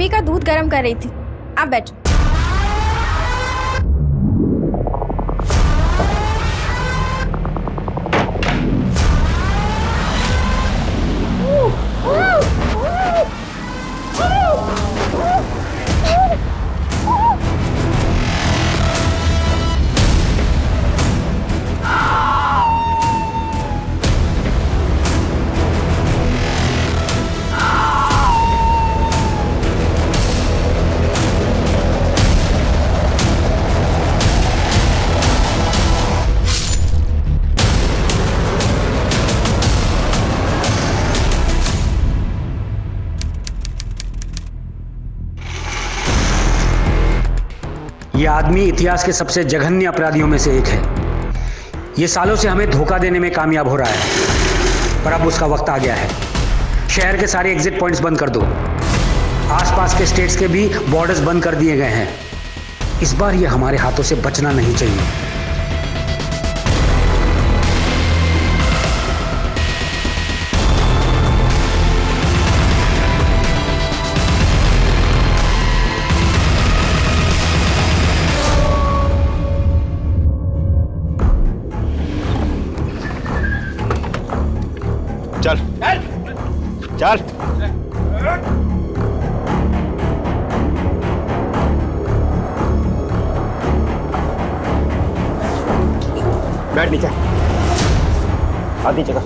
Baby का दूध गर्म कर रही थी। आप बैठो। ये आदमी इतिहास के सबसे जघन्य अपराधियों में से एक है। ये सालों से हमें धोखा देने में कामयाब हो रहा है, पर अब उसका वक्त आ गया है। शहर के सारे एग्जिट पॉइंट्स बंद कर दो। आसपास के स्टेट्स के भी बॉर्डर्स बंद कर दिए गए हैं। इस बार ये हमारे हाथों से बचना नहीं चाहिए। चल चल बैठ नीचे आधी जगह।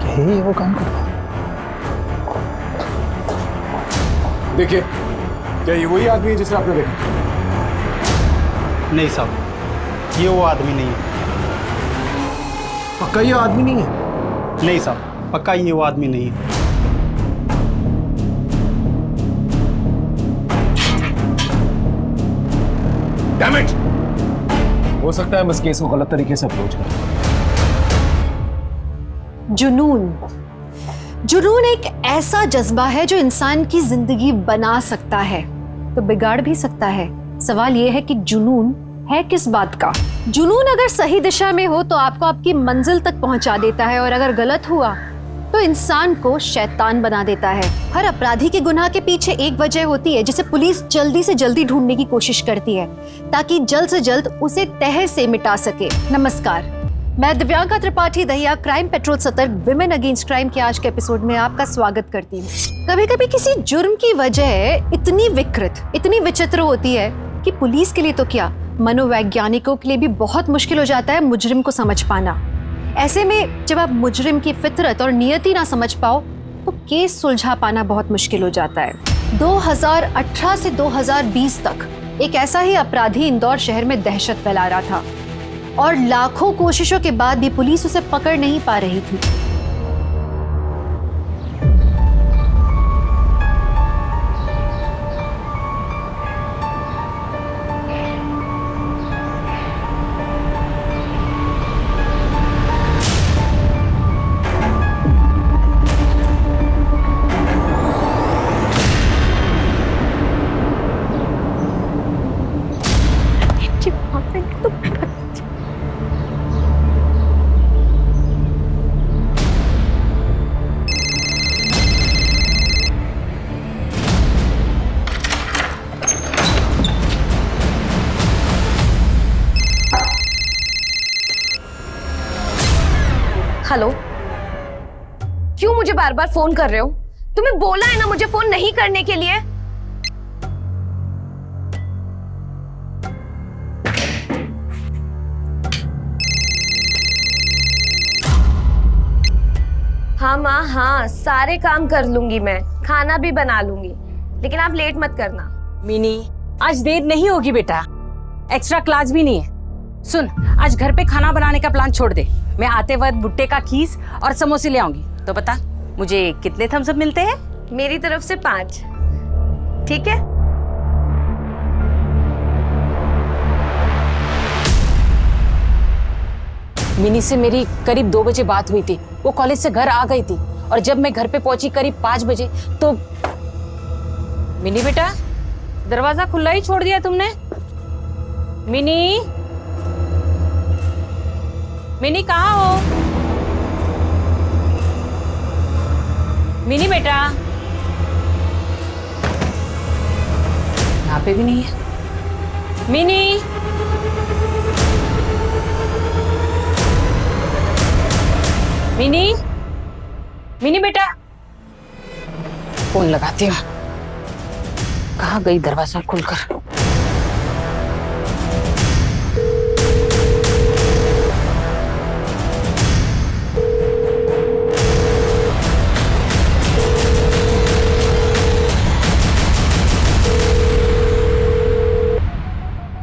ये वो काम कर रहा है। देखिए, क्या ये वही आदमी है जिसे आपने देखा? नहीं साहब, ये वो आदमी नहीं है। पक्का ये आदमी नहीं है? नहीं साहब, पक्का ये वो आदमी नहीं है। Damn it! हो सकता है बस केस को गलत तरीके से अप्रोच करें। जुनून एक ऐसा जज्बा है जो इंसान की जिंदगी बना सकता है तो बिगाड़ भी सकता है। सवाल यह है कि जुनून है किस बात का। जुनून अगर सही दिशा में हो तो आपको आपकी मंजिल तक पहुंचा देता है, और अगर गलत हुआ तो इंसान को शैतान बना देता है। हर अपराधी के गुनाह के पीछे एक वजह होती है जिसे पुलिस जल्दी से जल्दी ढूंढने की कोशिश करती है ताकि जल्द से जल्द उसे तह से मिटा सके। नमस्कार, मैं दिव्यांका त्रिपाठी दहिया क्राइम पेट्रोल सतर्क विमेन अगेंस्ट क्राइम के आज के एपिसोड में आपका स्वागत करती हूँ। कभी कभी किसी जुर्म की वजह इतनी विकृत, इतनी विचित्र होती है कि पुलिस के लिए तो क्या, मनोवैज्ञानिकों के लिए भी बहुत मुश्किल हो जाता है मुजरिम को समझ पाना। ऐसे में जब आप मुजरिम की फितरत और नियति ना समझ पाओ तो केस सुलझा पाना बहुत मुश्किल हो जाता है। 2018 से 2020 तक एक ऐसा ही अपराधी इंदौर शहर में दहशत फैला रहा था और लाखों कोशिशों के बाद भी पुलिस उसे पकड़ नहीं पा रही थी। हेलो, क्यों मुझे बार बार फोन कर रहे हो? तुम्हें बोला है ना मुझे फोन नहीं करने के लिए। हाँ माँ, हाँ सारे काम कर लूंगी, मैं खाना भी बना लूंगी, लेकिन आप लेट मत करना। मिनी, आज देर नहीं होगी बेटा, एक्स्ट्रा क्लास भी नहीं है। सुन, आज घर पे खाना बनाने का प्लान छोड़ दे। मैं आते वक्त भुट्टे का खीस और समोसे ले आऊंगी। तो बता, मुझे कितने थम्स अप मिलते हैं? मेरी तरफ से 5, ठीक है? मिनी से मेरी करीब 2 बजे बात हुई थी। वो कॉलेज से घर आ गई थी और जब मैं घर पे पहुंची करीब 5 बजे तो मिनी बेटा, दरवाजा खुला ही छोड़ दिया तुमने। मिनी, मिनी कहाँ हो? मिनी बेटा, पे भी नहीं है। मिनी, मिनी, मिनी बेटा, फोन लगाती हूँ। कहाँ गई दरवाजा खुलकर?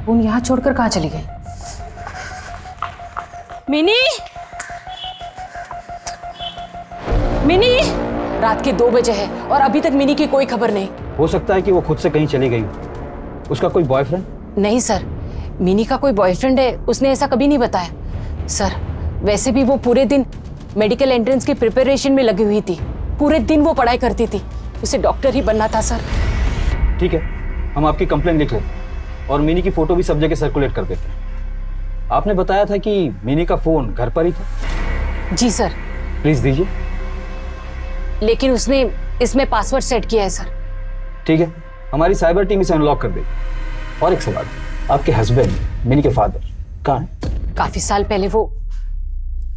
फोन यहाँ छोड़कर कहाँ चली गई? मिनी, मिनी, रात के 2 बजे है और अभी तक मिनी की कोई खबर नहीं। हो सकता है कि वो खुद से कहीं चली गई हो। उसका कोई बॉयफ्रेंड? नहीं सर, मिनी का कोई बॉयफ्रेंड है, उसने ऐसा कभी नहीं बताया। सर, वैसे भी वो पूरे दिन मेडिकल एंट्रेंस की प्रिपरेशन में लगी हुई थी। पूरे दिन वो पढ़ाई करती थी। उसे डॉक्टर ही बनना था सर। ठीक है, हम आपकी कंप्लेंट लिख लेते हैं और मिनी की फोटो भी सब जगह सर्कुलेट कर देते हैं। आपने बताया था कि मिनी का फोन घर पर ही था? जी सर। प्लीज दीजिए। लेकिन उसने इसमें पासवर्ड सेट किया है सर। ठीक है, हमारी साइबर टीम इसे अनलॉक कर देगी। और एक सवाल, आपके हस्बैंड मिनी के फादर कहाँ हैं? काफी साल पहले वो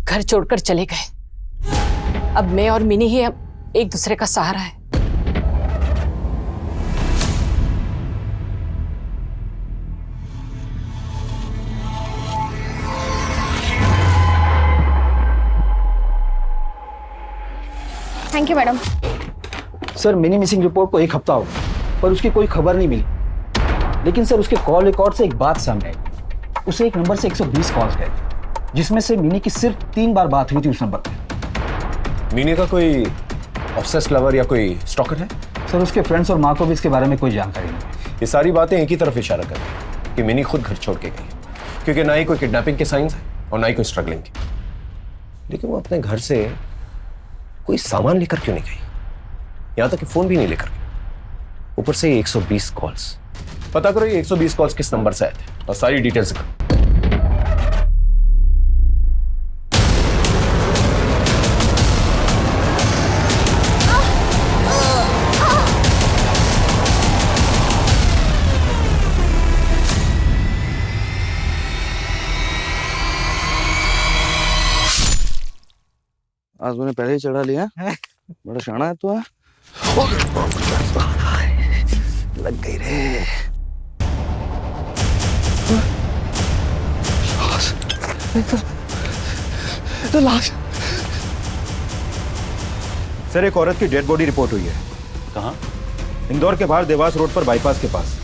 घर छोड़कर चले गए। अब मैं और मिनी ही हम एक दूसरे का सहारा है। Thank you madam. Sir, mini missing report को 1 हफ्ता हो गया पर उसकी कोई खबर नहीं मिली। लेकिन सर, उसके कॉल रिकॉर्ड से एक बात सामने आई। उसे एक नंबर से 120 कॉल्स गए जिसमें से मिनी की सिर्फ 3 बार बात हुई थी उस नंबर पे। मीनी का कोई ऑब्सेस्ड लवर या कोई स्टॉकर है? सर, उसके फ्रेंड्स और माँ को भी इसके बारे में कोई जानकारी नहीं। ये सारी बातें एक ही तरफ इशारा कर रही हैं कि मिनी खुद घर छोड़ के गई, क्योंकि ना ही कोई किडनैपिंग के साइंस है और ना ही कोई स्ट्रगलिंग की। लेकिन वो अपने घर से कोई सामान लेकर क्यों नहीं गई? यहां तक कि फोन भी नहीं लेकर गई। ऊपर से 120 कॉल्स। पता करो ये 120 कॉल्स किस नंबर से आए थे और सारी डिटेल्स करो। आज मैंने पहले ही चढ़ा लिया। बड़ा शाना है तू। लग गई रे। तो लाश। सर, एक औरत की डेड बॉडी रिपोर्ट हुई है। कहाँ? इंदौर के बाहर देवास रोड पर बाईपास के पास।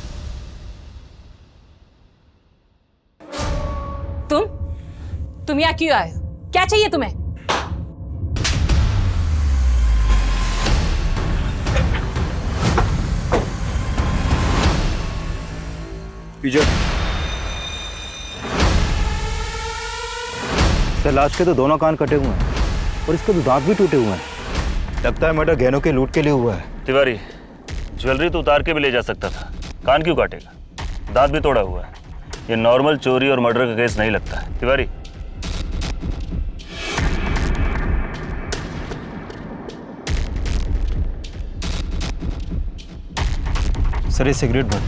तुम यहाँ क्यों आए हो? क्या चाहिए तुम्हें? सर, लाश के तो दोनों कान कटे हुए हैं और इसके तो दांत भी टूटे हुए हैं। लगता है मर्डर गहनों के लूट के लिए हुआ है। तिवारी, ज्वेलरी तो उतार के भी ले जा सकता था, कान क्यों काटेगा? दांत भी तोड़ा हुआ है। ये नॉर्मल चोरी और मर्डर का केस नहीं लगता है। तिवारी, सर, ये सिगरेट भर।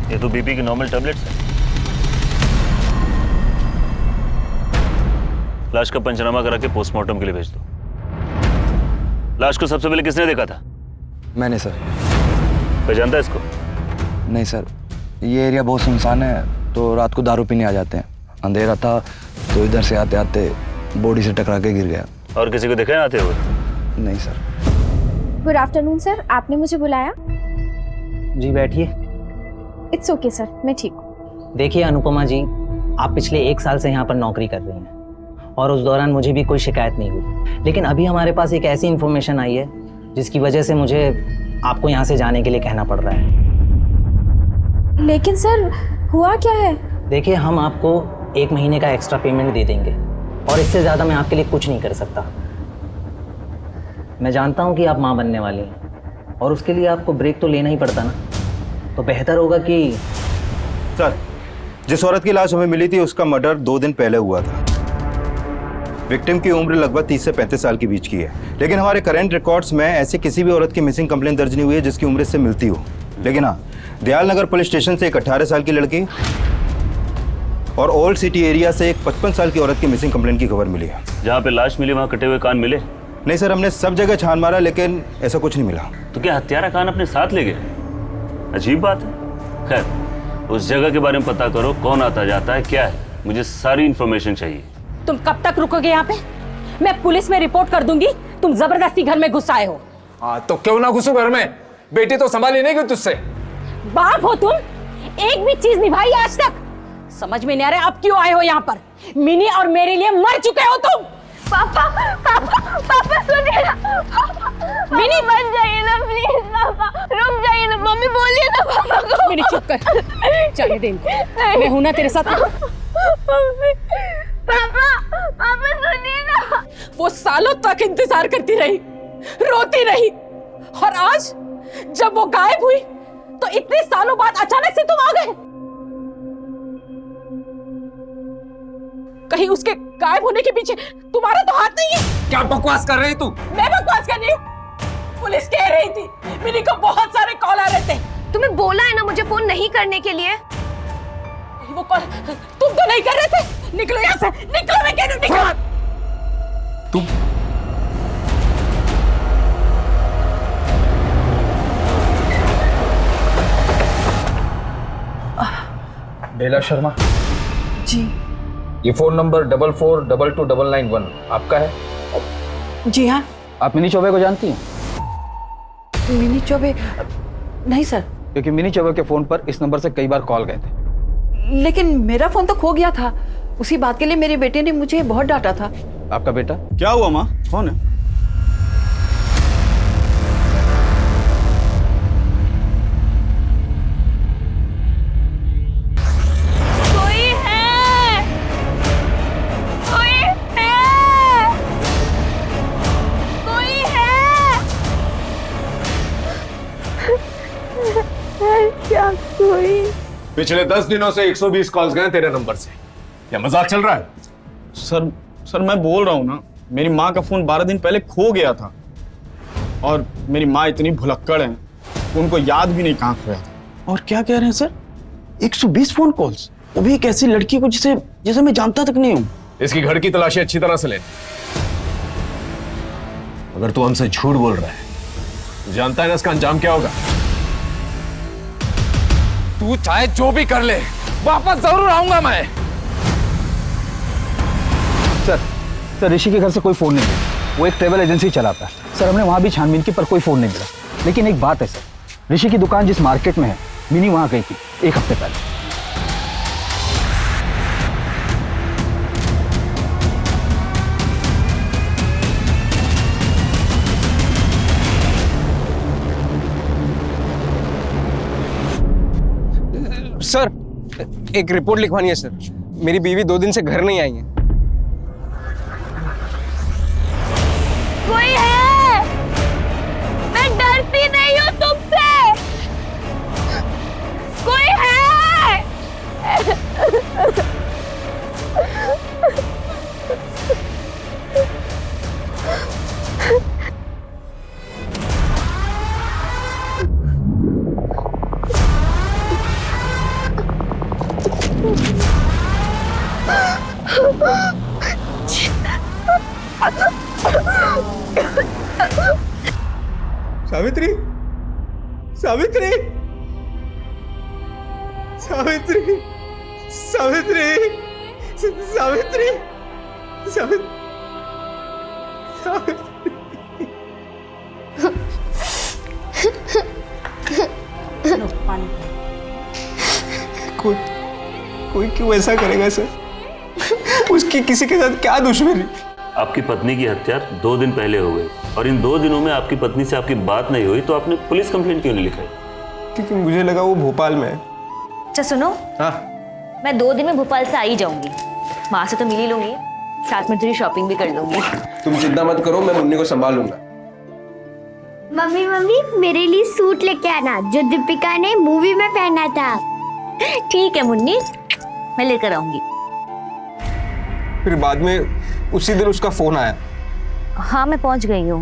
ये तो बीपी की नॉर्मल टैबलेट्स है। लाश का पंचनामा करा के पोस्टमार्टम के लिए भेज दो। लाश को सबसे पहले किसने देखा था? मैंने सर। पहचानता है इसको? नहीं सर, ये एरिया बहुत सुनसान है तो रात को दारू पीने आ जाते हैं। अंधेरा था तो इधर से आते आते बॉडी से टकरा के गिर गया। और किसी को देखा है आते हुए? नहीं सर। गुड आफ्टरनून सर, आपने मुझे बुलाया? जी बैठिए। इट्स ओके सर, मैं ठीक हूँ। देखिए अनुपमा जी, आप पिछले 1 साल से यहाँ पर नौकरी कर रही हैं और उस दौरान मुझे भी कोई शिकायत नहीं हुई। लेकिन अभी हमारे पास एक ऐसी इन्फॉर्मेशन आई है जिसकी वजह से मुझे आपको यहाँ से जाने के लिए कहना पड़ रहा है। लेकिन सर, हुआ क्या है? देखिए, हम आपको 1 महीने का एक्स्ट्रा पेमेंट दे देंगे और इससे ज़्यादा मैं आपके लिए कुछ नहीं कर सकता। मैं जानता हूँ कि आप माँ बनने वाली हैं और उसके लिए आपको ब्रेक तो लेना ही पड़ता ना, तो बेहतर होगा कि सर, जिस औरत की लाश हमें मिली थी उसका मर्डर 2 दिन पहले हुआ था। विक्टिम की उम्र लगभग 30 से 35 साल के बीच की है। लेकिन हमारे करंट रिकॉर्ड्स में ऐसी किसी भी औरत की मिसिंग कंप्लेंट दर्ज नहीं हुई है जिसकी उम्र इससे मिलती हो। लेकिन हाँ, दयाल नगर पुलिस स्टेशन से एक 18 साल की लड़की और ओल्ड सिटी एरिया से एक 55 साल की औरत की मिसिंग कंप्लेंट की खबर मिली है। जहाँ पे लाश मिली वहाँ कटे हुए कान मिले? नहीं सर, हमने सब जगह छान मारा लेकिन ऐसा कुछ नहीं मिला। तो क्या हत्यारा कान अपने साथ ले गए? अजीब बात है। खैर, उस जगह के बारे में पता करो, कौन आता जाता है, क्या है, मुझे सारी इंफॉर्मेशन चाहिए। तुम कब तक रुकोगे यहाँ पे? मैं पुलिस में रिपोर्ट कर दूंगी, तुम जबरदस्ती घर में घुस आए हो। हाँ तो क्यों ना घुसो घर में, बेटी तो संभाली नहीं गई तुझसे। बाप हो तुम, एक भी चीज निभाई आज तक? समझ में नहीं आ रहा आप क्यों आए हो यहाँ पर। मिनी और मेरे लिए मर चुके हो तुम। पापा पापा पापा सुनिए ना, मिनी मत जाइए ना प्लीज, पापा रुक जाइए ना, मम्मी बोलिए ना पापा को। मिनी चुप कर, जाने दे इनको, मैं हूं ना तेरे साथ। पापा पापा सुनिए ना। वो सालों तक इंतजार करती रही, रोती रही, और आज जब वो गायब हुई तो इतने सालों बाद अचानक से तुम आ गए। कहीं उसके गायब होने के पीछे तुम्हारा तो हाथ नहीं है? क्या बकवास कर रही तू? मैं बकवास कर रही हूँ? पुलिस कह रही थी मिनी को बहुत सारे कॉल आ रहे थे। तुम्हें बोला है ना मुझे फोन नहीं करने के लिए। वो कॉल तुम तो नहीं कर रहे थे। निकलो यहाँ से, निकलो, मैं कह रही हूँ निकलो। तुम बेला शर्मा जी। ये फोन नंबर 44222991 आपका है? जी हाँ। आप मिनी चौबे को जानती हैं? मिनी चौबे? नहीं सर। क्योंकि मिनी चौबे के फोन पर इस नंबर से कई बार कॉल गए थे। लेकिन मेरा फोन तो खो गया था, उसी बात के लिए मेरे बेटे ने मुझे बहुत डांटा था। आपका बेटा? क्या हुआ माँ, कौन है? पिछले 10 दिनों से 120 कॉल्स गए तेरे नंबर से। क्या मजाक चल रहा है? सर मैं बोल रहा हूँ ना, मेरी माँ का फोन 12 दिन पहले खो गया था और मेरी माँ इतनी भुलक्कड़ है, उनको याद भी नहीं कहाँ खोया था। और क्या कह रहे हैं सर, 120 फोन कॉल्स, वो भी एक ऐसी लड़की को जिसे मैं जानता तक नहीं हूँ। इसकी घर की तलाशी अच्छी तरह से ले। अगर तू हमसे झूठ बोल रहा है, तो जानता है ना इसका अंजाम क्या होगा? तू चाहे जो भी कर ले, वापस जरूर आऊंगा मैं। सर ऋषि के घर से कोई फोन नहीं मिला, वो एक ट्रैवल एजेंसी चलाता है। सर हमने वहां भी छानबीन की पर कोई फोन नहीं मिला। लेकिन एक बात है सर, ऋषि की दुकान जिस मार्केट में है, मिनी वहां गई थी 1 हफ्ते पहले। सर एक रिपोर्ट लिखवानी है सर, मेरी बीवी 2 दिन से घर नहीं आई है। कोई है? मैं डरती नहीं हूँ तुमसे। कोई है? सावित्री, सावित्री, सावित्री, सावित्री, सावित्री, सावित्री, कोई क्यों ऐसा करेगा सर? उसकी किसी के साथ क्या दुश्मनी? आपकी पत्नी की हत्या 2 दिन पहले हो गई और इन 2 दिनों में आपकी पत्नी से आपकी बात नहीं हुई, तो आपने पुलिस कंप्लेंट क्यों नहीं लिखाई? क्योंकि मुझे लगा वो भोपाल में है। अच्छा सुनो, हाँ, मैं 2 दिन में भोपाल से आ ही जाऊंगी। माँ से तो मिल ही लूंगी, साथ में थोड़ी शॉपिंग भी कर लूंगी। तुम चिंता मत करो, मैं मुन्नी को संभाल लूंगा। मम्मी मम्मी मेरे लिए सूट लेके आना जो दीपिका ने मूवी में पहना था। ठीक है मुन्नी, मैं लेकर आऊंगी। फिर बाद में उसी दिन उसका फोन आया। हाँ मैं पहुंच गई हूँ,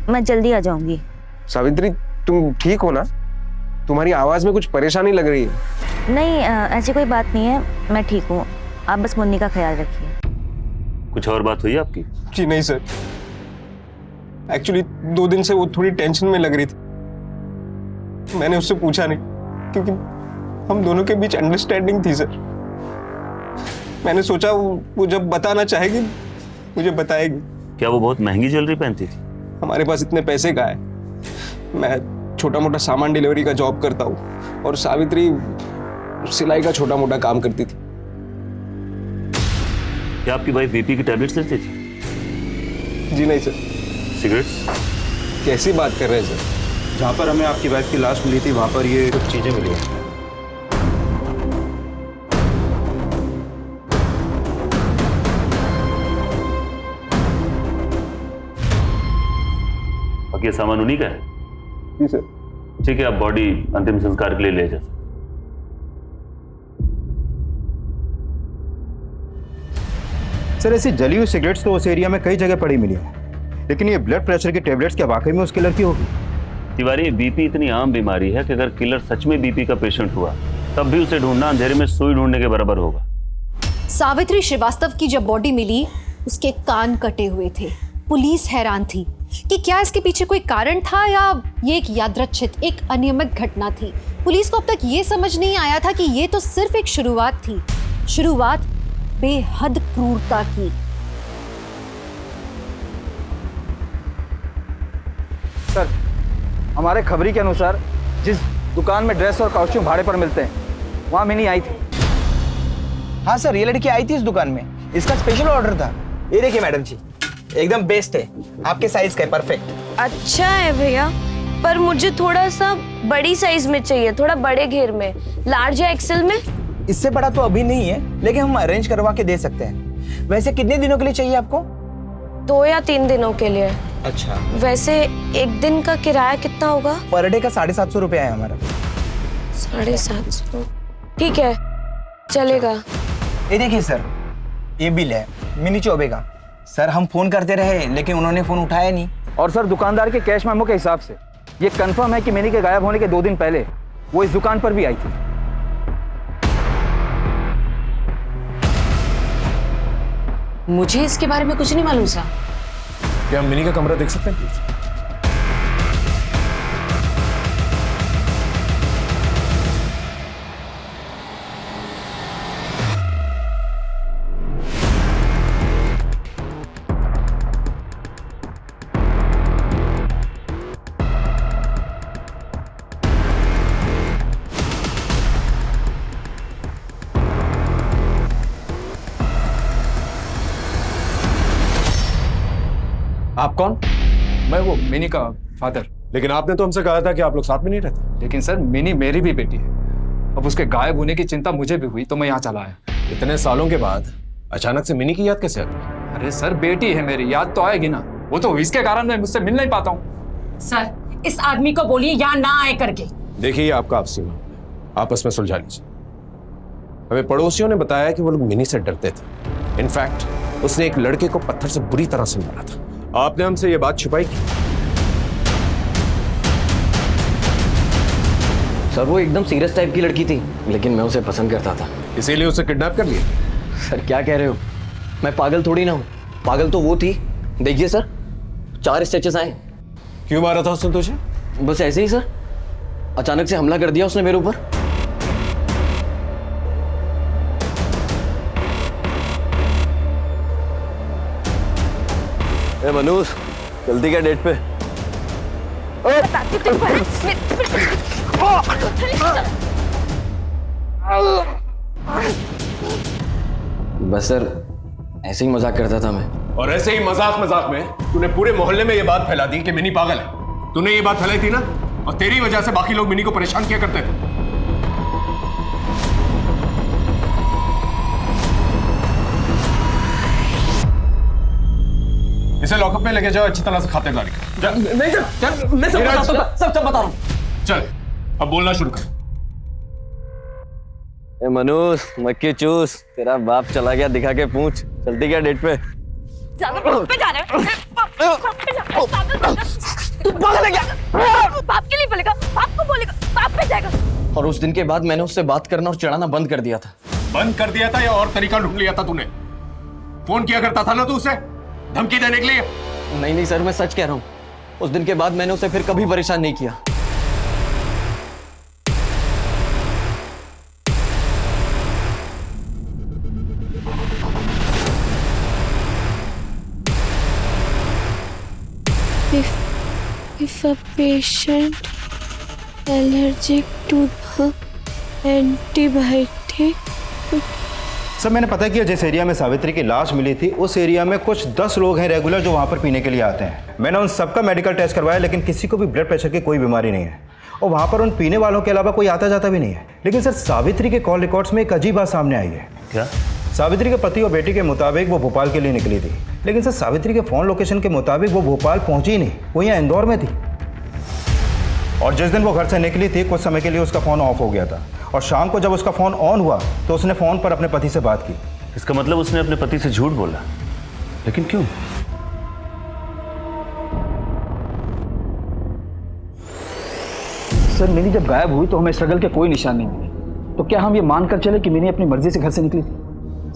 मैं जल्दी आ जाऊंगी। सावित्री तुम ठीक हो ना? तुम्हारी आवाज में कुछ परेशानी लग रही है। नहीं ऐसी कोई बात नहीं है, मैं ठीक हूँ। आप बस मुन्नी का ख्याल रखिए। कुछ और बात हुई आपकी? जी नहीं सर, एक्चुअली 2 दिन से वो थोड़ी टेंशन में लग रही थी। मैंने उससे पूछा नहीं क्योंकि हम दोनों के बीच अंडरस्टैंडिंग थी सर। मैंने सोचा वो जब बताना चाहेगी मुझे बताएगी। क्या वो बहुत महंगी ज्वेलरी पहनती थी? हमारे पास इतने पैसे कहाँ है। मैं छोटा मोटा सामान डिलीवरी का जॉब करता हूँ और सावित्री सिलाई का छोटा मोटा काम करती थी। क्या आपकी वाइफ बीपी की टैबलेट्स लेती थी? जी नहीं सर। सिगरेट्स? कैसी बात कर रहे हैं सर? जहाँ पर हमें आपकी वाइफ की लाश मिली थी वहाँ पर ये कुछ चीजें मिली हैं। बाकी ये सामान उन्हीं का है? जी सर। ठीक है, आप बॉडी अंतिम संस्कार के लिए ले जा सकते। सर ऐसी जली हुई सिगरेट्स तो उस एरिया में कई जगह पड़ी मिली हैं, लेकिन ये ब्लड प्रेशर की टेबलेट्स क्या वाकई में उस किलर की होगी? तिवारी, बीपी इतनी आम बीमारी है कि अगर किलर सच में बीपी का पेशेंट हुआ तब भी उसे ढूंढना अंधेरे में सुई ढूंढने के बराबर होगा। सावित्री श्रीवास्तव की जब बॉडी मिली उसके कान कटे हुए थे। पुलिस हैरान थी कि क्या इसके पीछे कोई कारण था या ये एक यादृच्छिक, एक अनियमित घटना थी। पुलिस को अब तक ये समझ नहीं आया था कि ये तो सिर्फ एक शुरुआत थी, शुरुआत बेहद क्रूरता की। सर हमारे खबरी के अनुसार जिस दुकान में ड्रेस और कॉस्ट्यूम भाड़े पर मिलते हैं वहाँ मिनी आई थी। हाँ सर, ये लड़की आई थी इस दुकान में, इसका स्पेशल ऑर्डर था। ये देखिए मैडम जी, एकदम बेस्ट है, आपके साइज का है, परफेक्ट। अच्छा है भैया, पर मुझे थोड़ा सा बड़ी साइज में चाहिए, थोड़ा बड़े घेर में, लार्ज या एक्सेल में। इससे बड़ा तो अभी नहीं है, लेकिन हम अरेंज करवा के दे सकते हैं। वैसे कितने दिनों के लिए चाहिए आपको? 2 या 3 दिनों के लिए। अच्छा, वैसे एक दिन का किराया कितना होगा? पर डे का 750 रुपया है हमारा। 750? ठीक है, चलेगा। ये देखिए सर, ये बिल है मिनी चौबे का। सर हम फोन करते रहे लेकिन उन्होंने फोन उठाया नहीं। और सर दुकानदार के कैश मेमो के हिसाब से ये कंफर्म है कि मिनी के गायब होने के 2 दिन पहले वो इस दुकान पर भी आई थी। मुझे इसके बारे में कुछ नहीं मालूम सर। क्या हम मिनी का कमरा देख सकते हैं प्लीज? आप कौन? मैं वो मिनी का फादर। लेकिन आपने तो हमसे कहा था कि आप लोग साथ में नहीं रहते। लेकिन सर मिनी मेरी भी बेटी है, अब उसके गायब होने की चिंता मुझे भी हुई तो मैं यहाँ चला आया। इतने सालों के बाद अचानक से मिनी की याद कैसे आ गई? अरे सर बेटी है मेरी, याद तो आएगी ना, वो तो इसके कारण मैं मुझसे मिल नहीं पाता हूँ। सर इस आदमी को बोलिए यहाँ ना आए करके। देखिए आपका आपसी आपस में सुलझा लीजिए। हमें पड़ोसियों ने बताया कि वो लोग मिनी से डरते थे। इनफैक्ट उसने एक लड़के को पत्थर से बुरी तरह से मारा था। आपने हमसे ये बात छुपाई की? सर वो एकदम सीरियस टाइप की लड़की थी, लेकिन मैं उसे पसंद करता था, इसीलिए उसे किडनैप कर लिया। सर क्या कह रहे हो? मैं पागल थोड़ी ना हूँ, पागल तो वो थी। देखिए सर 4 स्टिचेस आए। क्यों मारा था उसने तुझे? बस ऐसे ही सर, अचानक से हमला कर दिया उसने मेरे ऊपर। मनोज जल्दी क्या डेट पे? बस सर ऐसे ही मजाक करता था मैं। और ऐसे ही मजाक में तूने पूरे मोहल्ले में ये बात फैला दी कि मिनी पागल है। तूने ये बात फैलाई थी ना, और तेरी वजह से बाकी लोग मिनी को परेशान किया करते थे। इसे लॉकअप में लेके जाओ, अच्छी तरह से खातिरदारी कर। नहीं सर, मैं सब बता रहा हूँ। चल अब बोलना शुरू कर। मनोज मक्खी चूस, तेरा बाप चला गया दिखा के पूछ। चलती क्या डेट पे? ज्यादा पे जा रहे हो। तू पागल है क्या? बाप के लिए बोलेगा, बाप को बोलेगा, बाप पे जाएगा। और उस दिन के बाद मैंने उससे बात करना और चिढ़ाना बंद कर दिया था। बंद कर दिया था या और तरीका ढूंढ लिया था तूने? फोन किया करता था ना तू उसे धमकी देने के लिए? नहीं सर, मैं सच कह रहा हूँ। उस दिन के बाद मैंने उसे फिर कभी परेशान नहीं किया। If a patient allergic to the antibiotic. Sir मैंने पता किया जिस एरिया में सावित्री की लाश मिली थी उस एरिया में कुछ 10 लोग हैं रेगुलर जो वहाँ पर पीने के लिए आते हैं। मैंने उन सबका मेडिकल टेस्ट करवाया लेकिन किसी को भी ब्लड प्रेशर की कोई बीमारी नहीं है और वहाँ पर उन पीने वालों के अलावा कोई आता जाता भी नहीं है। लेकिन सर सावित्री के कॉल रिकॉर्ड्स में एक अजीब बात सामने आई है। क्या? सावित्री के पति और बेटी के मुताबिक वो भोपाल के लिए निकली थी, लेकिन सर सावित्री के फ़ोन लोकेशन के मुताबिक वो भोपाल पहुंची ही नहीं, वो यहाँ इंदौर में थी। और जिस दिन वो घर से निकली थी कुछ समय के लिए उसका फ़ोन ऑफ हो गया था और शाम को जब उसका फ़ोन ऑन हुआ तो उसने फ़ोन पर अपने पति से बात की। इसका मतलब उसने अपने पति से झूठ बोला, लेकिन क्यों? सर मिनी जब गायब हुई तो हमें स्ट्रगल के कोई निशान नहीं मिले, तो क्या हम ये मानकर चले कि मिनी अपनी मर्जी से घर से निकली थी?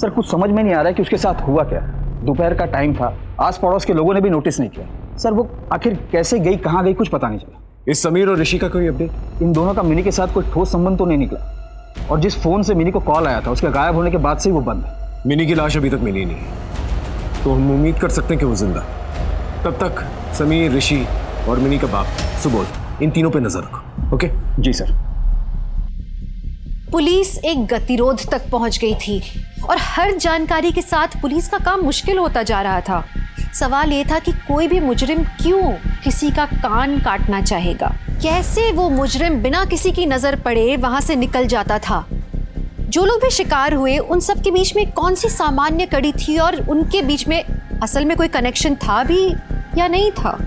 सर कुछ समझ में नहीं आ रहा है कि उसके साथ हुआ क्या। दोपहर का टाइम था, आस पड़ोस के लोगों ने भी नोटिस नहीं किया। सर वो आखिर कैसे गई, कहाँ गई, कुछ पता नहीं चला। इस समीर और ऋषि का कोई अपडेट? इन दोनों का मिनी के साथ कोई ठोस संबंध तो नहीं निकला और जिस फोन से मिनी को कॉल आया था उसके गायब होने के बाद से ही वो बंद है। मिनी की लाश अभी तक मिली नहीं, तो हम उम्मीद कर सकते हैं कि वो जिंदा। तब तक समीर, ऋषि और मिनी का बाप सुबोध, इन तीनों पे नजर रखो। ओके? जी सर। पुलिस एक गतिरोध तक पहुंच गई थी और हर जानकारी के साथ पुलिस का काम मुश्किल होता जा रहा था। सवाल ये था कि कोई भी मुजरिम क्यों किसी का कान काटना चाहेगा? कैसे वो मुजरिम बिना किसी की नजर पड़े वहां से निकल जाता था? जो लोग भी शिकार हुए उन सब के बीच में कौन सी सामान्य कड़ी थी और उनके बीच में असल में कोई कनेक्शन था भी या नहीं था?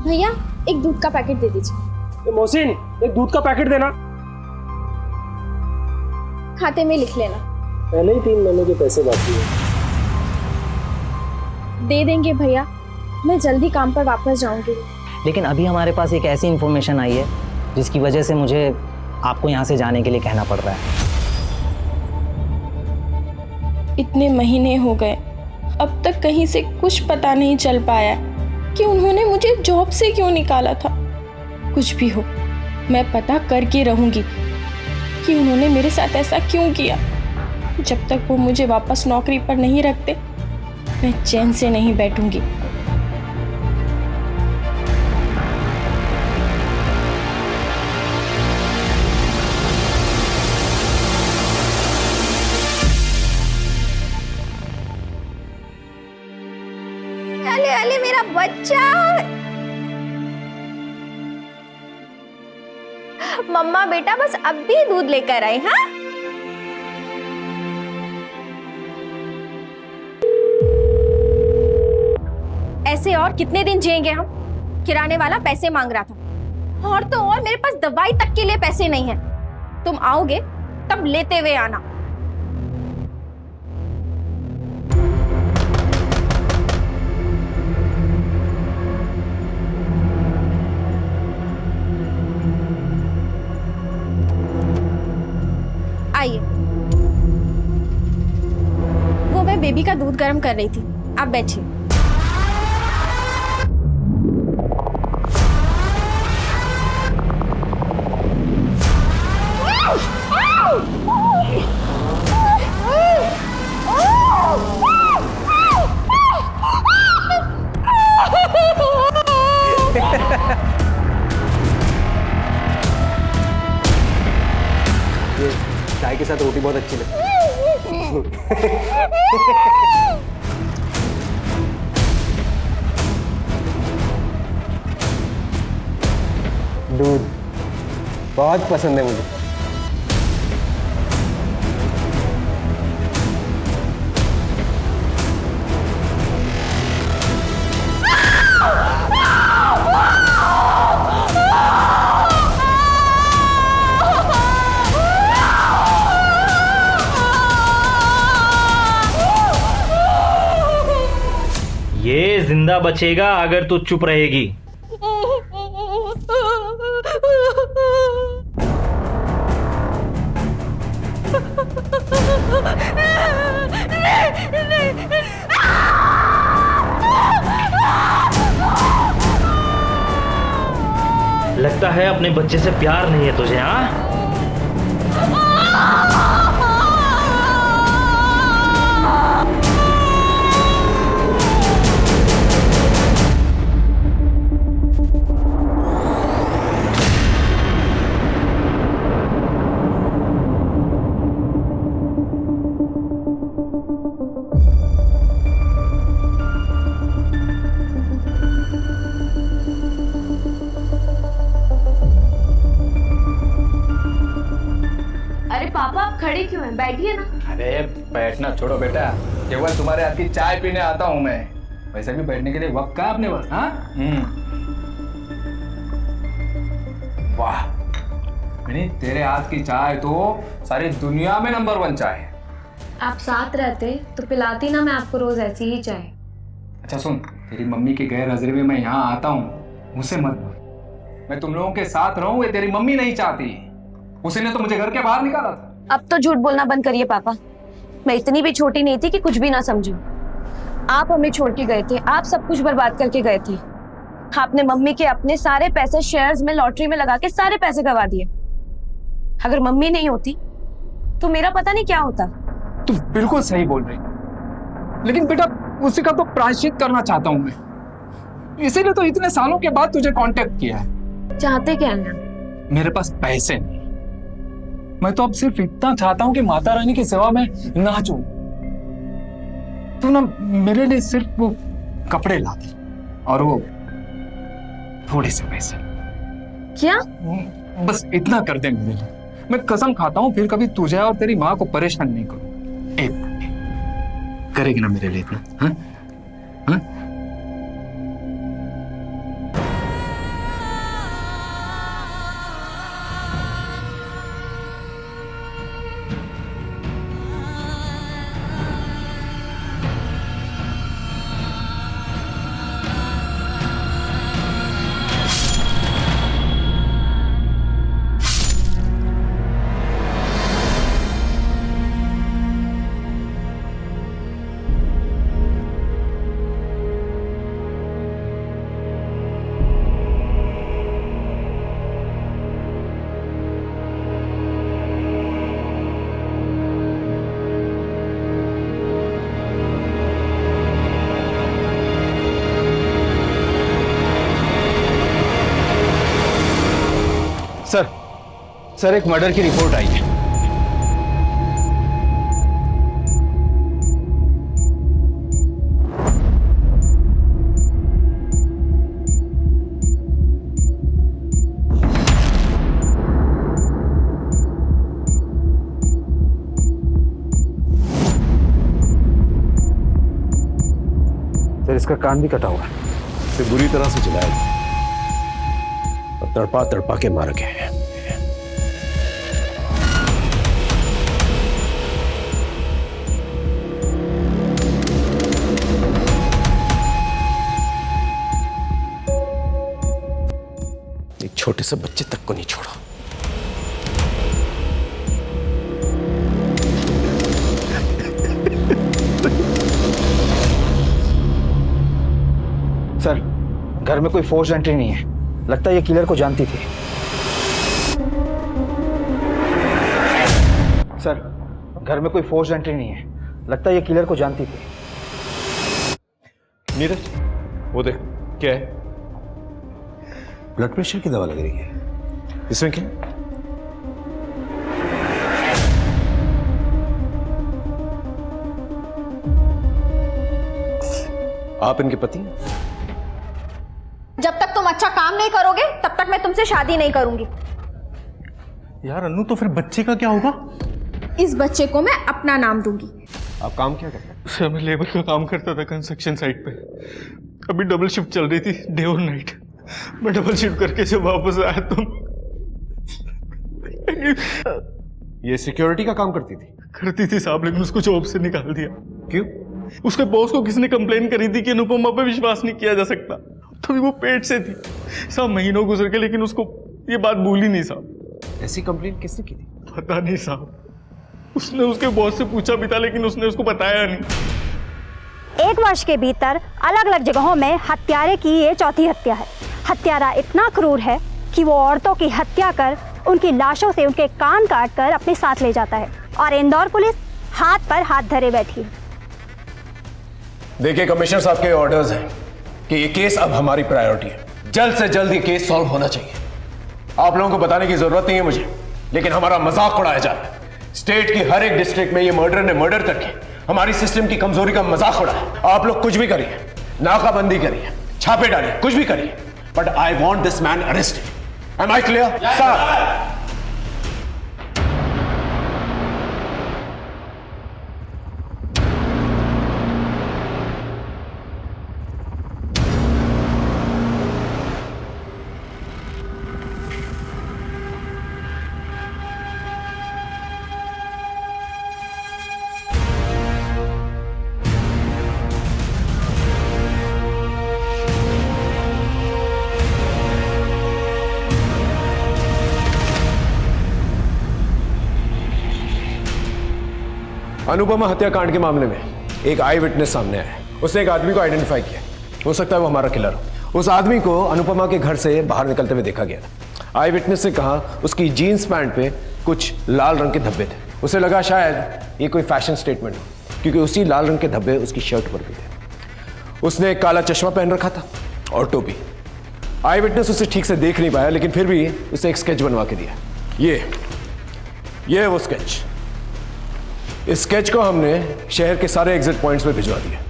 भैया एक दूध का पैकेट दे दीजिए। मोहसिन एक दूध का पैकेट देना। खाते में लिख लेना। पहले ही 3 महीने के पैसे बाकी है। दे देंगे भैया, मैं जल्दी काम पर वापस जाऊंगी। लेकिन अभी हमारे पास एक ऐसी इन्फॉर्मेशन आई है जिसकी वजह से मुझे आपको यहाँ से जाने के लिए कहना पड़ रहा है। इतने महीने हो गए, अब तक कहीं से कुछ पता नहीं चल पाया कि उन्होंने मुझे जॉब से क्यों निकाला था। कुछ भी हो, मैं पता करके रहूंगी कि उन्होंने मेरे साथ ऐसा क्यों किया। जब तक वो मुझे वापस नौकरी पर नहीं रखते, मैं चैन से नहीं बैठूंगी। अले अले मेरा बच्चा। मम्मा बेटा बस अब भी दूध लेकर आई। हाँ ऐसे और कितने दिन जिएंगे हम? किराने वाला पैसे मांग रहा था और तो और मेरे पास दवाई तक के लिए पैसे नहीं है। तुम आओगे तब लेते हुए आना। आइए। वो मैं बेबी का दूध गर्म कर रही थी, आप बैठिए। चाय के साथ रोटी बहुत अच्छी लगती है। दूध बहुत पसंद है मुझे। जिंदा बचेगा अगर तू चुप रहेगी। लगता है अपने बच्चे से प्यार नहीं है तुझे, हाँ? पापा आप खड़े क्यों हैं? बैठिए ना। अरे बैठना छोड़ो बेटा, केवल तुम्हारे हाथ की चाय पीने आता हूँ मैं। वैसे भी बैठने के लिए वक्त कहाँ अपने पास? हाँ वाह मिनी, तेरे हाथ की चाय तो सारी दुनिया में नंबर 1 चाय है। आप साथ रहते तो पिलाती ना मैं आपको रोज ऐसी ही चाय। अच्छा सुन, तेरी मम्मी के गैर हाजिरी में मैं यहाँ आता हूँ, मुझसे मत बोल। मैं तुम लोगों के साथ रहूँ ये तेरी मम्मी नहीं चाहती। उसी ने तो मुझे घर के बाहर निकाला था। अब तो झूठ बोलना बंद करिए पापा। मैं इतनी भी छोटी नहीं थी कि कुछ भी ना समझूं। आप हमें छोड़ के गए थे, आप सब कुछ बर्बाद करके गए थे। आपने मम्मी के अपने सारे पैसे शेयर्स में, लॉटरी में लगा के सारे पैसे गवा दिए। अगर मम्मी नहीं होती तो मेरा पता नहीं क्या होता। तू बिल्कुल सही बोल रही, लेकिन बेटा उसी का तो प्रायश्चित करना चाहता हूँ मैं, इसीलिए तो इतने सालों के बाद तुझे कांटेक्ट किया है। चाहते क्या है? मेरे पास पैसे नहीं, मैं तो अब सिर्फ इतना चाहता हूँ कि माता रानी की सेवा में नाचूं। तू ना मेरे लिए सिर्फ वो कपड़े ला दे और वो थोड़े से पैसे। क्या? बस इतना कर दे मेरे लिए। मैं कसम खाता हूँ फिर कभी तुझे और तेरी माँ को परेशान नहीं करूँ। एक करेगी ना मेरे लिए इतना? हाँ? हाँ? सर एक मर्डर की रिपोर्ट आई है। सर इसका कान भी कटा हुआ है, इसे बुरी तरह से जलाया गया और तड़पा तड़पा के मारा गया है। एक छोटे से बच्चे तक को नहीं छोड़ा। सर घर में कोई फोर्स एंट्री नहीं है, लगता है ये किलर को जानती थी। सर घर में कोई फोर्स एंट्री नहीं है, लगता है ये किलर को जानती थी। नीरज वो देख क्या है? ब्लड प्रेशर की दवा लग रही है। इसमें क्या? आप इनके पति? जब तक तुम अच्छा काम नहीं करोगे तब तक मैं तुमसे शादी नहीं करूंगी। यार अन्नू, तो फिर बच्चे का क्या होगा? इस बच्चे को मैं अपना नाम दूंगी। आप काम क्या करते हैं? सर मैं लेबर का काम करता था कंस्ट्रक्शन साइट पे। अभी डबल शिफ्ट चल रही थी, डे और नाइट। मैं डबल शिफ्ट करके जब वापस आया तो ये सिक्योरिटी का काम करती थी? करती थी साहब, लेकिन उसको जॉब से निकाल दिया। क्यों? उसके बॉस को किसने कंप्लेन करी थी कि अनुपमा पे विश्वास नहीं किया जा सकता, तभी वो पेट से थी। साहब महीनों गुजर गए लेकिन उसको ये बात भूली नहीं साहब। ऐसी कंप्लेन किसने की थी? पता नहीं साहब, उसने उसके बॉस से पूछा भी था लेकिन उसने उसको बताया नहीं। 1 वर्ष के भीतर अलग अलग जगहों में हत्यारे की ये चौथी हत्या है। हत्यारा इतना क्रूर है कि वो औरतों की हत्या कर उनकी लाशों से उनके कान काट कर अपने साथ ले जाता है और इंदौर पुलिस हाथ पर हाथ धरे बैठी है। देखिए कमिश्नर साहब के ऑर्डर्स हैं कि ये केस अब हमारी प्रायोरिटी है। जल्द से जल्द ये केस सॉल्व होना चाहिए। आप लोगों को बताने की जरूरत नहीं है मुझे, लेकिन हमारा मजाक उड़ाया जा रहा है। स्टेट की हर एक डिस्ट्रिक्ट में ये मर्डर ने मर्डर करके हमारी सिस्टम की कमजोरी का मजाक उड़ाया। आप लोग कुछ भी करिए, नाकाबंदी करिए, छापे डालिए, कुछ भी करिए, but I want this man arrested. Am I clear? Sir Anupama हत्याकांड के मामले में एक आई विटनेस सामने आया है। उसने एक आदमी को आइडेंटिफाई किया। हो सकता है वो हमारा किलर हो। उस आदमी को अनुपमा के घर से बाहर निकलते हुए देखा गया था। आई विटनेस ने कहा उसकी जीन्स पैंट पे कुछ लाल रंग के धब्बे थे। उसे लगा शायद ये कोई फैशन स्टेटमेंट हो, क्योंकि उसी लाल रंग के धब्बे उसकी शर्ट पर भी थे। उसने एक काला चश्मा पहन रखा था और टोपी। आई विटनेस उसे ठीक से देख नहीं पाया, लेकिन फिर भी उसे एक स्केच बनवा के दिया। ये है वो स्केच। इस स्केच को हमने शहर के सारे एग्जिट पॉइंट्स पे भिजवा दिया।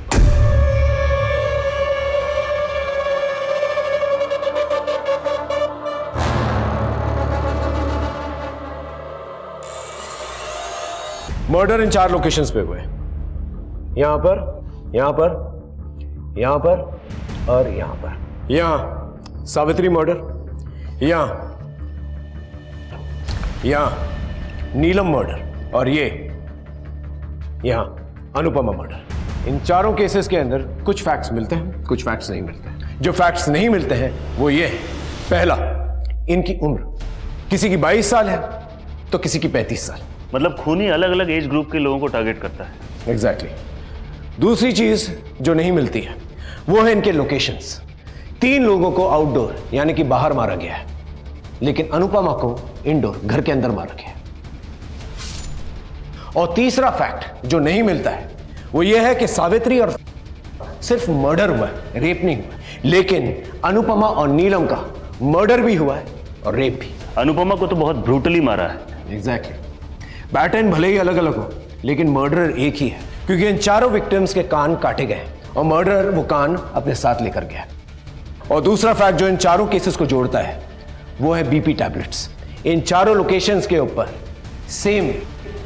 मर्डर इन 4 लोकेशंस पे हुए, यहां पर, यहां पर, यहां पर और यहां पर। यहां सावित्री मर्डर, यहां नीलम मर्डर और यहां अनुपमा मर्डर। इन चारों केसेस के अंदर कुछ फैक्ट्स मिलते हैं, कुछ फैक्ट्स नहीं मिलते हैं। जो फैक्ट्स नहीं मिलते हैं वो ये है, पहला, इनकी उम्र किसी की 22 साल है तो किसी की 35 साल। मतलब खूनी अलग अलग एज ग्रुप के लोगों को टारगेट करता है। एग्जैक्टली। दूसरी चीज जो नहीं मिलती है वो है इनके लोकेशंस। 3 लोगों को आउटडोर यानी कि बाहर मारा गया है, लेकिन अनुपमा को इंडोर घर के अंदर मारा गया है। और तीसरा फैक्ट जो नहीं मिलता है वो ये है कि सावित्री और सिर्फ मर्डर हुआ है, रेप नहीं हुआ। लेकिन अनुपमा और नीलम का मर्डर भी हुआ है और रेप भी। अनुपमा को तो बहुत ब्रूटली मारा है। एग्जैक्टली। पैटर्न भले ही अलग अलग हो, लेकिन मर्डर एक ही है, क्योंकि इन चारों विक्टिम्स के कान काटे गए और मर्डरर वो कान अपने साथ लेकर गया। और दूसरा फैक्ट जो इन चारों केसेस को जोड़ता है वो है बीपी टैबलेट्स। इन चारों लोकेशंस के ऊपर सेम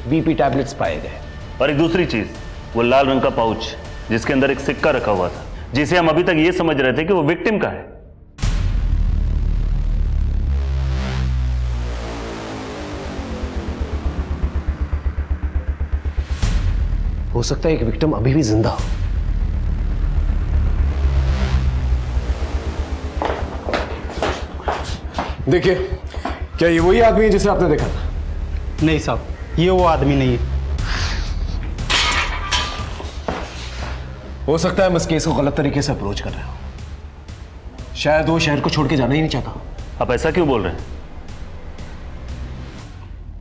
बीपी टैबलेट्स पाए गए। और एक दूसरी चीज, वो लाल रंग का पाउच जिसके अंदर एक सिक्का रखा हुआ था, जिसे हम अभी तक ये समझ रहे थे कि वो विक्टिम का है। हो सकता है एक विक्टिम अभी भी जिंदा हो। देखिए, क्या ये वही आदमी है जिसे आपने देखा था? नहीं साहब, ये वो आदमी नहीं है। हो सकता है हम इस केस को गलत तरीके से अप्रोच कर रहे हो। शायद वो शहर को छोड़ के जाना ही नहीं चाहता। आप ऐसा क्यों बोल रहे हैं?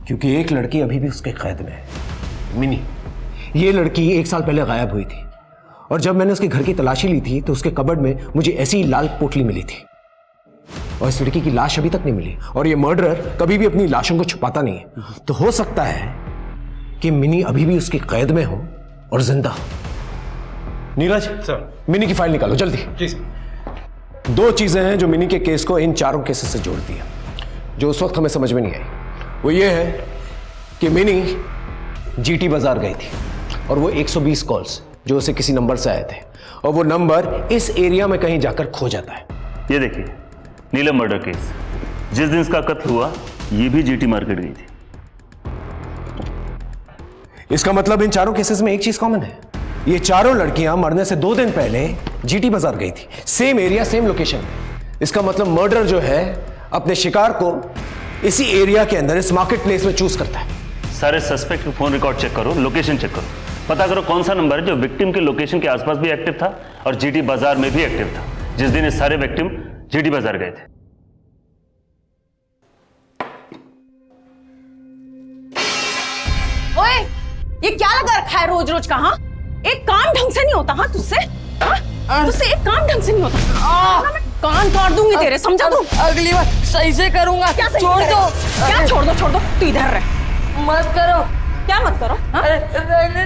क्योंकि एक लड़की अभी भी उसके कैद में है, मिनी। ये लड़की 1 साल पहले गायब हुई थी, और जब मैंने उसके घर की तलाशी ली थी तो उसके कबर्ड में मुझे ऐसी ही लाल पोटली मिली थी। और इस लड़की की लाश अभी तक नहीं मिली, और ये मर्डरर कभी भी अपनी लाशों को छुपाता नहीं है। तो हो सकता है कि मिनी अभी भी उसकी कैद में हो और जिंदा हो। नीरज सर, मिनी की फाइल निकालो जल्दी। जी सर। 2 चीजें हैं जो मिनी के केस को इन चारों केसेस से जोड़ती है, जो उस वक्त हमें समझ में नहीं आई। वो ये है कि मिनी जीटी बाजार गई थी और वो 120 कॉल्स जो उसे किसी नंबर से आए थे, और वो नंबर इस एरिया में कहीं जाकर खो जाता है। ये देखिए, नीलम मर्डर केस, जिस दिन इसका कत्ल हुआ ये भी जीटी मार्केट गई थी। इसका मतलब इन चारों केसेस में एक चीज कॉमन है, ये चारों लड़कियां मरने से 2 दिन पहले जीटी बाजार गई थी, सेम एरिया सेम लोकेशन। इसका मतलब मर्डर जो है अपने शिकार को इसी एरिया के अंदर इस मार्केट प्लेस में चूज करता है। सारे सस्पेक्ट के फोन रिकॉर्ड चेक करो, लोकेशन चेक करो, पता करो कौन सा नंबर है जो विक्टिम के लोकेशन के आसपास भी एक्टिव था और जीटी बाजार में भी एक्टिव था जिस दिन ये सारे विक्टिम जीटी बाजार गए थे। ओए, ये क्या लगा रखा है रोज रोज का? हाँ, एक काम ढंग से नहीं होता। हाँ, तुझसे तुझसे एक काम ढंग से नहीं होता। कान काट दूंगी तेरे, समझा तू? अगली बार सही से करूंगा। क्या सही छोड़ दो। क्या छोड़ दो? छोड़ दो, तू इधर रह। मत करो। क्या मत करो?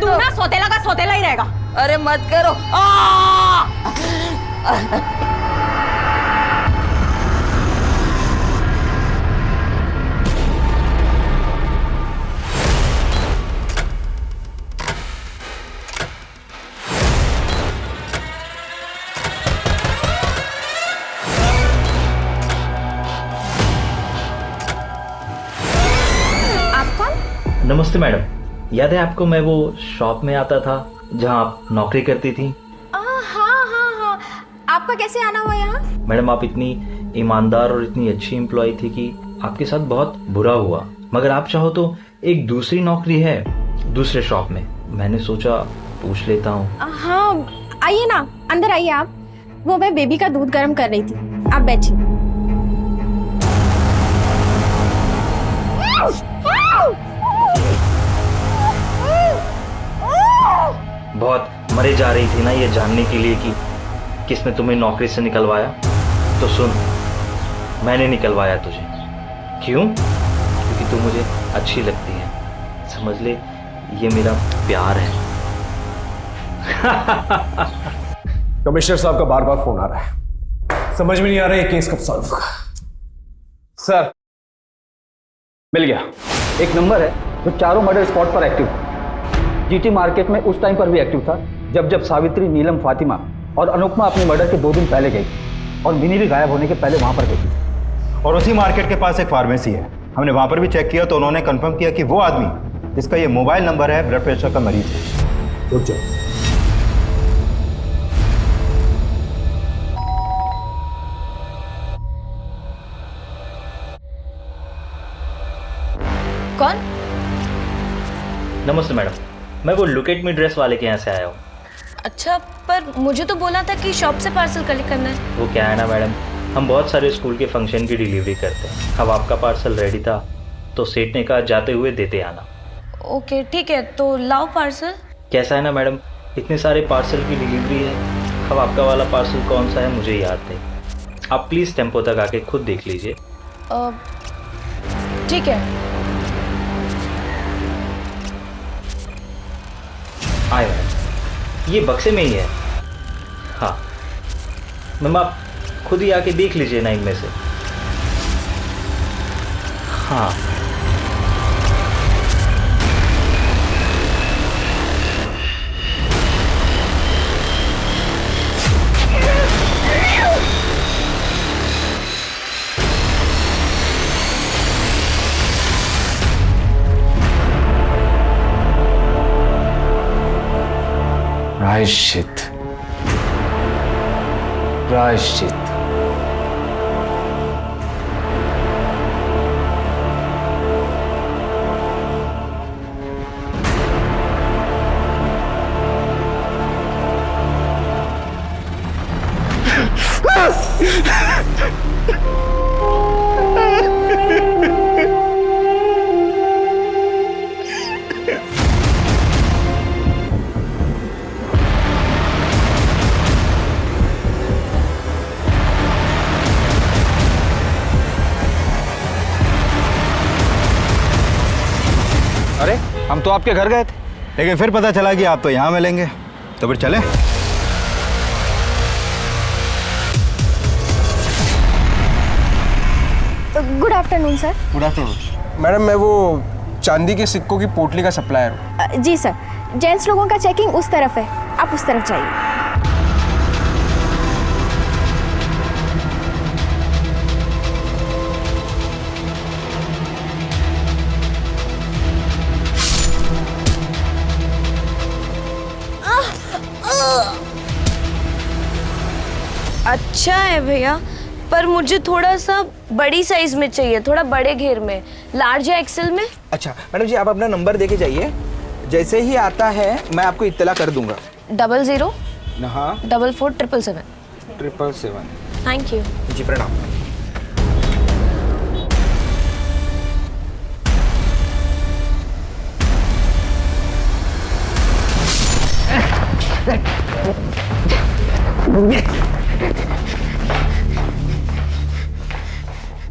तू ना सौतेला का सौतेला ही रहेगा। अरे मत करो। नमस्ते मैडम, याद है आपको मैं वो शॉप में आता था जहां आप नौकरी करती थी? हाँ, आपका कैसे आना हुआ यहाँ? मैडम, आप इतनी ईमानदार और इतनी अच्छी एम्प्लॉय थी कि आपके साथ बहुत बुरा हुआ, मगर आप चाहो तो एक दूसरी नौकरी है दूसरे शॉप में, मैंने सोचा पूछ लेता हूँ। हाँ, आइए ना, अंदर आइए आप। वो मैं बेबी का दूध गर्म कर रही थी, आप बैठिए। बहुत मरे जा रही थी ना ये जानने के लिए कि किसने तुम्हें नौकरी से निकलवाया, तो सुन, मैंने निकलवाया तुझे। क्यों? क्योंकि तू मुझे अच्छी लगती है, समझ ले, ये मेरा प्यार है। कमिश्नर साहब का बार बार फोन आ रहा है, समझ में नहीं आ रहा है केस कब सॉल्व होगा। सर, मिल गया। एक नंबर है जो चारों मर्डर स्पॉट पर एक्टिव था। जीटी मार्केट में उस टाइम पर भी एक्टिव था जब सावित्री, नीलम, फातिमा और अनुपमा अपने मर्डर के 2 दिन पहले गई थी और मिनी भी गायब होने के पहले वहां पर गई थी। और उसी मार्केट के पास एक फार्मेसी है, हमने वहां पर भी चेक किया तो उन्होंने कंफर्म किया कि वो आदमी जिसका ये मोबाइल नंबर है ब्लड प्रेशर का मरीज है। रुक जाओ। कौन? नमस्ते मैडम, मैं वो लुक एट मी ड्रेस वाले के यहाँ से आया हूँ। अच्छा, पर मुझे तो बोला था कि शॉप से पार्सल कलेक्ट करना है। वो क्या है ना मैडम, हम बहुत सारे स्कूल के फंक्शन की डिलीवरी करते हैं। अब आपका पार्सल रेडी था तो सेठ ने कहा जाते हुए देते आना। ओके ठीक है, तो लाओ पार्सल। कैसा है ना मैडम, इतने सारे पार्सल की डिलीवरी है, अब आपका वाला पार्सल कौन सा है मुझे याद नहीं, आप प्लीज़ टेम्पो तक आके खुद देख लीजिए। ठीक है। आए मैडम, ये बक्से में ही है। हाँ मैम, आप खुद ही आके देख लीजिए ना इनमें से। हाँ प्रायश्चित, प्रायश्चित। अरे, हम तो आपके घर गए थे, लेकिन फिर पता चला कि आप तो यहाँ मिलेंगे, तो फिर चले। Good afternoon sir. Good afternoon madam, मैं वो चांदी के सिक्कों की पोटली का सप्लायर हूँ। जी सर, जेंट्स लोगों का चेकिंग उस तरफ है, आप उस तरफ जाइए। अच्छा है भैया, पर मुझे थोड़ा सा बड़ी साइज में चाहिए, थोड़ा बड़े घेर में, लार्ज या एक्सेल में। अच्छा मैडम जी, आप अपना नंबर देके जाइए, जैसे ही आता है मैं आपको इत्तला कर दूंगा। 00 हाँ 44 777। 777। थैंक यू जी प्रणाम।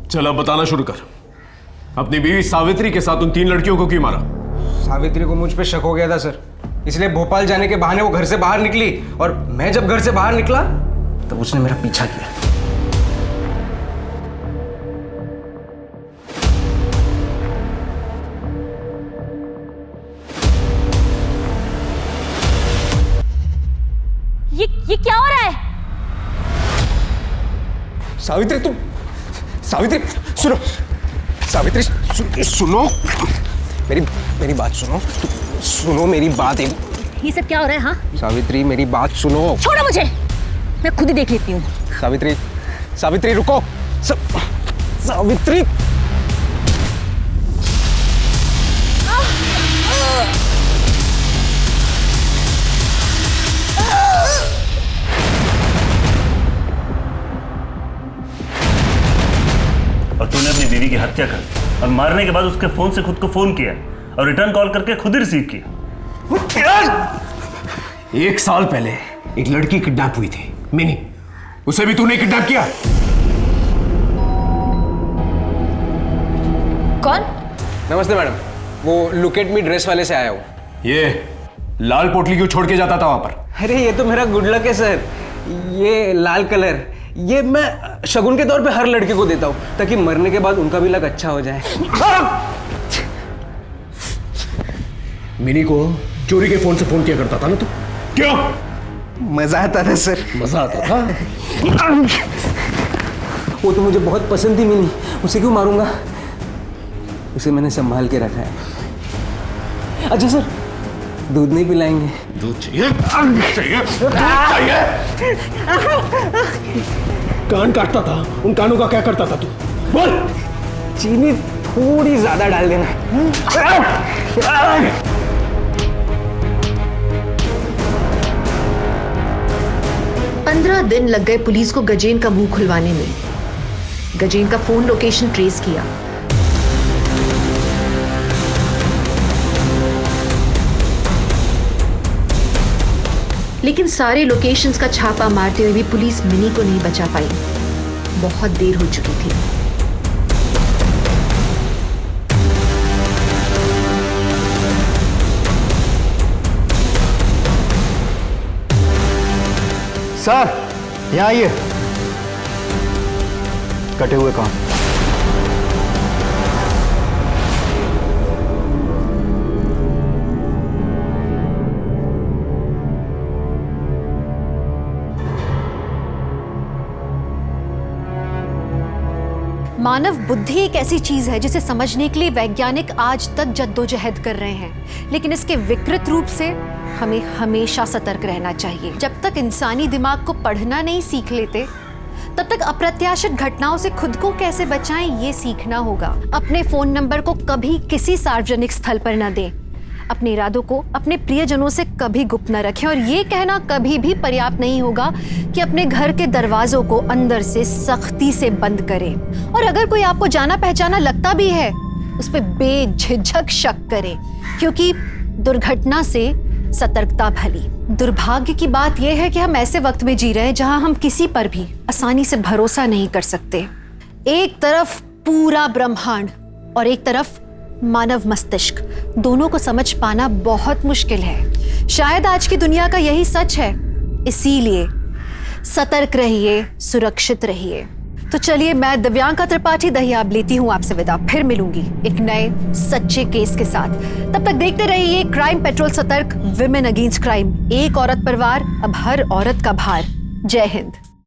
चल अब बताना शुरू कर, अपनी बीवी सावित्री के साथ उन 3 लड़कियों को क्यों मारा? सावित्री को मुझ पे शक हो गया था सर, इसलिए भोपाल जाने के बहाने वो घर से बाहर निकली, और मैं जब घर से बाहर निकला तब उसने मेरा पीछा किया। ये क्या हो रहा है? सावित्री तुम, सावित्री सुनो, सावित्री सुनो, मेरी बात सुनो, सुनो मेरी बात। ये सब क्या हो रहा है? हाँ सावित्री मेरी बात सुनो। छोड़ो मुझे, मैं खुद ही देख लेती हूँ। सावित्री, सावित्री रुको, सावित्री। और तूने अपनी बीवी की हत्या कर दी, और मारने के बाद उसके फोन से खुद को फोन किया और रिटर्न कॉल करके खुद ही रिसीव किया। 1 साल पहले एक लड़की किडनैप हुई थी, मिनी, उसे भी तूने किडनैप किया। कौन? नमस्ते मैडम, वो लुक एट मी ड्रेस वाले से आया हूँ। ये लाल पोटली क्यों छोड़ के जाता था वहां पर? अरे ये तो मेरा गुड लक है सर, ये लाल कलर, ये मैं शगुन के तौर पे हर लड़के को देता हूँ ताकि मरने के बाद उनका भी लक अच्छा हो जाए। मिनी को चोरी के फोन से फोन किया करता था ना तू? क्यों? मजा आता था सर। मजा आता था? वो तो मुझे बहुत पसंद थी मिनी, उसे क्यों मारूंगा? उसे मैंने संभाल के रखा है। अच्छा सर, दूध नहीं पिलाएंगे? दूध चाहिए? चाहिए? चाहिए? कान काटता था, उन कानों का क्या करता था तू? बोल। चीनी थोड़ी ज्यादा डाल देना। 15 दिन लग गए पुलिस को गजेन का मुंह खुलवाने में। गजेन का फोन लोकेशन ट्रेस किया, लेकिन सारे लोकेशंस का छापा मारते हुए भी पुलिस मिनी को नहीं बचा पाई। बहुत देर हो चुकी थी। सर यहाँ आइए, कटे हुए काम। मानव बुद्धि एक ऐसी चीज है जिसे समझने के लिए वैज्ञानिक आज तक जद्दोजहद कर रहे हैं, लेकिन इसके विकृत रूप से हमें हमेशा सतर्क रहना चाहिए। जब तक इंसानी दिमाग को पढ़ना नहीं सीख लेते, तब तक अप्रत्याशित घटनाओं से खुद को कैसे बचाएं ये सीखना होगा। अपने फोन नंबर को कभी किसी सार्वजनिक स्थल पर न दें। अपने इरादों को अपने प्रियजनों से कभी गुप्त न रखें, और ये कहना कभी भी पर्याप्त नहीं होगा कि अपने घर के दरवाजों को अंदर से सख्ती से बंद करें। और अगर कोई आपको जाना पहचाना लगता भी है, उस पर बेझिझक शक करें, क्योंकि दुर्घटना से सतर्कता भली। दुर्भाग्य की बात यह है कि हम ऐसे वक्त में जी रहे हैं जहां हम किसी पर भी आसानी से भरोसा नहीं कर सकते। एक तरफ पूरा ब्रह्मांड और एक तरफ मानव मस्तिष्क, दोनों को समझ पाना बहुत मुश्किल है। शायद आज की दुनिया का यही सच है। इसीलिए सतर्क रहिए, सुरक्षित रहिए। तो चलिए, मैं दिव्यांका त्रिपाठी दहियाब लेती हूँ आपसे विदा। फिर मिलूंगी एक नए सच्चे केस के साथ। तब तक देखते रहिए क्राइम पेट्रोल सतर्क, विमेन अगेंस्ट क्राइम। एक औरत पर वार, अब हर औरत का भार। जय हिंद।